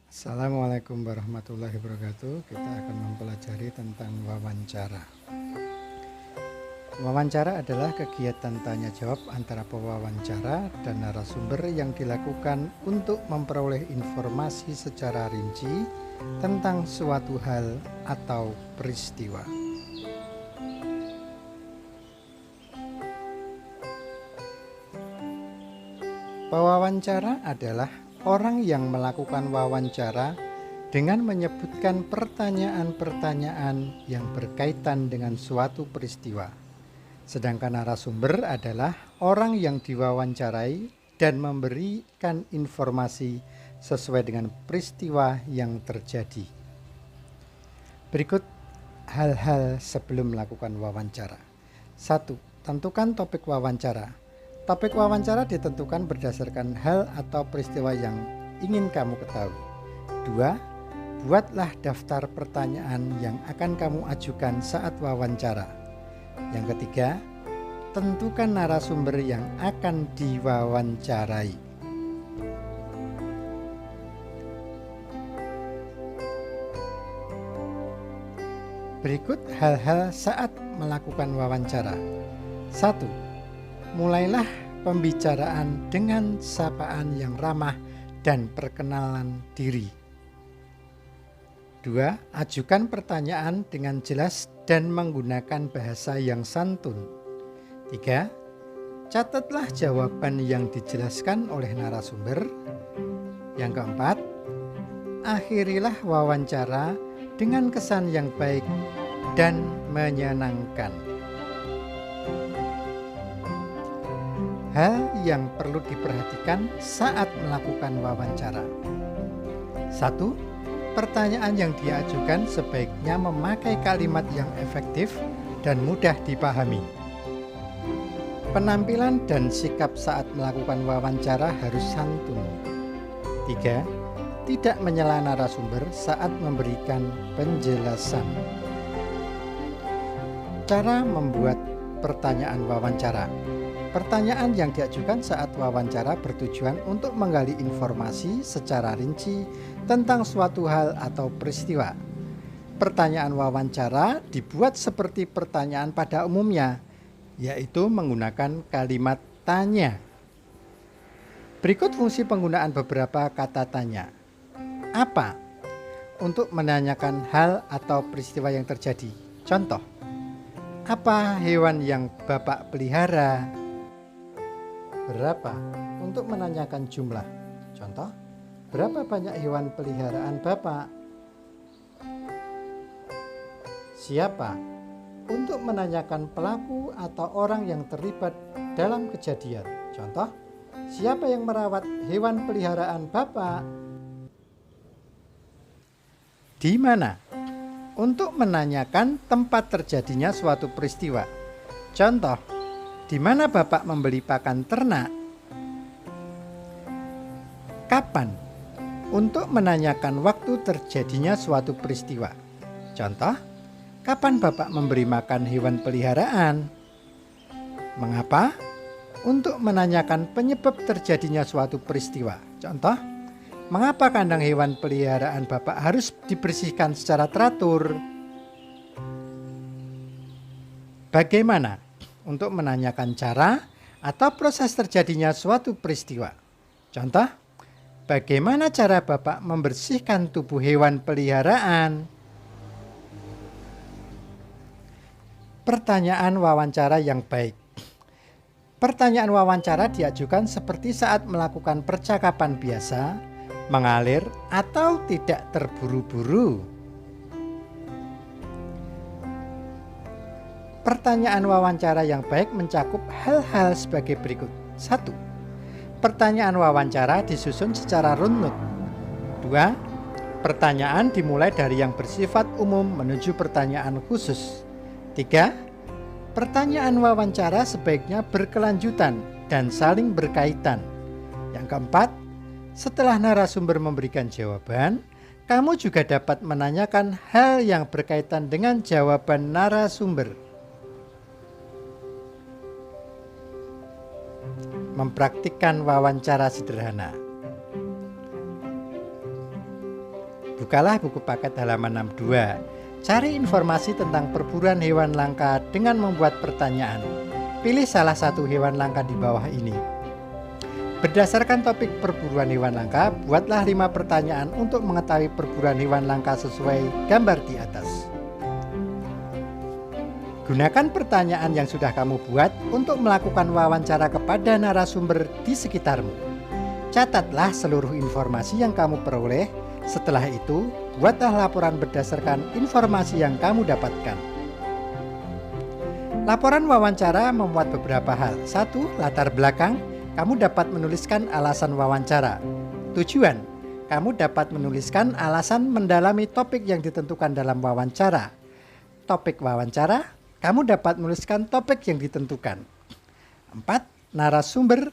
Assalamualaikum warahmatullahi wabarakatuh. Kita akan mempelajari tentang wawancara. Wawancara adalah kegiatan tanya jawab antara pewawancara dan narasumber yang dilakukan untuk memperoleh informasi secara rinci tentang suatu hal atau peristiwa. Pewawancara adalah orang yang melakukan wawancara dengan menyebutkan pertanyaan-pertanyaan yang berkaitan dengan suatu peristiwa. Sedangkan narasumber adalah orang yang diwawancarai dan memberikan informasi sesuai dengan peristiwa yang terjadi. Berikut hal-hal sebelum melakukan wawancara. 1. Tentukan topik wawancara. Topik wawancara ditentukan berdasarkan hal atau peristiwa yang ingin kamu ketahui. 2. Buatlah daftar pertanyaan yang akan kamu ajukan saat wawancara. Yang ketiga, tentukan narasumber yang akan diwawancarai. Berikut hal-hal saat melakukan wawancara. 1. Mulailah pembicaraan dengan sapaan yang ramah dan perkenalan diri. 2. Ajukan pertanyaan dengan jelas dan menggunakan bahasa yang santun. 3. Catatlah jawaban yang dijelaskan oleh narasumber. Yang keempat, akhirilah wawancara dengan kesan yang baik dan menyenangkan. Hal yang perlu diperhatikan saat melakukan wawancara. 1. Pertanyaan yang diajukan sebaiknya memakai kalimat yang efektif dan mudah dipahami. Penampilan dan sikap saat melakukan wawancara harus santun. 3. Tidak menyela narasumber saat memberikan penjelasan. Cara membuat pertanyaan wawancara. Pertanyaan yang diajukan saat wawancara bertujuan untuk menggali informasi secara rinci tentang suatu hal atau peristiwa. Pertanyaan wawancara dibuat seperti pertanyaan pada umumnya, yaitu menggunakan kalimat tanya. Berikut fungsi penggunaan beberapa kata tanya. Apa? Untuk menanyakan hal atau peristiwa yang terjadi. Contoh, apa hewan yang Bapak pelihara? Berapa? Untuk menanyakan jumlah. Contoh, berapa banyak hewan peliharaan Bapak? Siapa? Untuk menanyakan pelaku atau orang yang terlibat dalam kejadian. Contoh, siapa yang merawat hewan peliharaan Bapak? Di mana? Untuk menanyakan tempat terjadinya suatu peristiwa. Contoh, di mana Bapak membeli pakan ternak? Kapan? Untuk menanyakan waktu terjadinya suatu peristiwa. Contoh, kapan Bapak memberi makan hewan peliharaan? Mengapa? Untuk menanyakan penyebab terjadinya suatu peristiwa. Contoh, mengapa kandang hewan peliharaan Bapak harus dibersihkan secara teratur? Bagaimana? Untuk menanyakan cara atau proses terjadinya suatu peristiwa. Contoh, bagaimana cara Bapak membersihkan tubuh hewan peliharaan? Pertanyaan wawancara yang baik. Pertanyaan wawancara diajukan seperti saat melakukan percakapan biasa, mengalir atau tidak terburu-buru. Pertanyaan wawancara yang baik mencakup hal-hal sebagai berikut. 1. Pertanyaan wawancara disusun secara runut. 2. Pertanyaan dimulai dari yang bersifat umum menuju pertanyaan khusus. 3. Pertanyaan wawancara sebaiknya berkelanjutan dan saling berkaitan. Yang keempat, setelah narasumber memberikan jawaban, kamu juga dapat menanyakan hal yang berkaitan dengan jawaban narasumber. Mempraktikkan wawancara sederhana. Bukalah buku paket halaman 62. Cari informasi tentang perburuan hewan langka dengan membuat pertanyaan. Pilih salah satu hewan langka di bawah ini. Berdasarkan topik perburuan hewan langka, buatlah 5 pertanyaan untuk mengetahui perburuan hewan langka sesuai gambar di atas. Gunakan pertanyaan yang sudah kamu buat untuk melakukan wawancara kepada narasumber di sekitarmu. Catatlah seluruh informasi yang kamu peroleh. Setelah itu, buatlah laporan berdasarkan informasi yang kamu dapatkan. Laporan wawancara memuat beberapa hal. 1. Latar belakang. Kamu dapat menuliskan alasan wawancara. Tujuan. Kamu dapat menuliskan alasan mendalami topik yang ditentukan dalam wawancara. Topik wawancara. Kamu dapat menuliskan topik yang ditentukan. 4. Narasumber.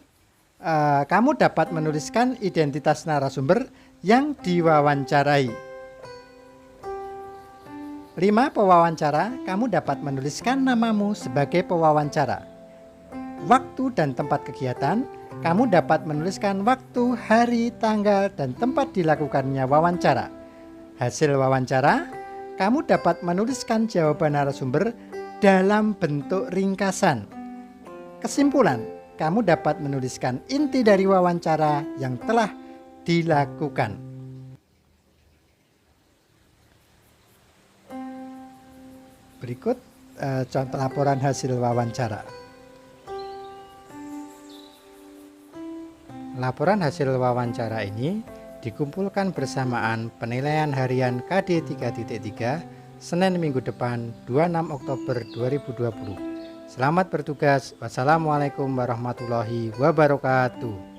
Kamu dapat menuliskan identitas narasumber yang diwawancarai. 5. Pewawancara. Kamu dapat menuliskan namamu sebagai pewawancara. Waktu dan tempat kegiatan. Kamu dapat menuliskan waktu, hari, tanggal, dan tempat dilakukannya wawancara. Hasil wawancara. Kamu dapat menuliskan jawaban narasumber dalam bentuk ringkasan. Kesimpulan, kamu dapat menuliskan inti dari wawancara yang telah dilakukan. Berikut contoh laporan hasil wawancara. Laporan hasil wawancara ini dikumpulkan bersamaan penilaian harian KD 3.3 Senin minggu depan 26 Oktober 2020. Selamat bertugas. Wassalamualaikum warahmatullahi wabarakatuh.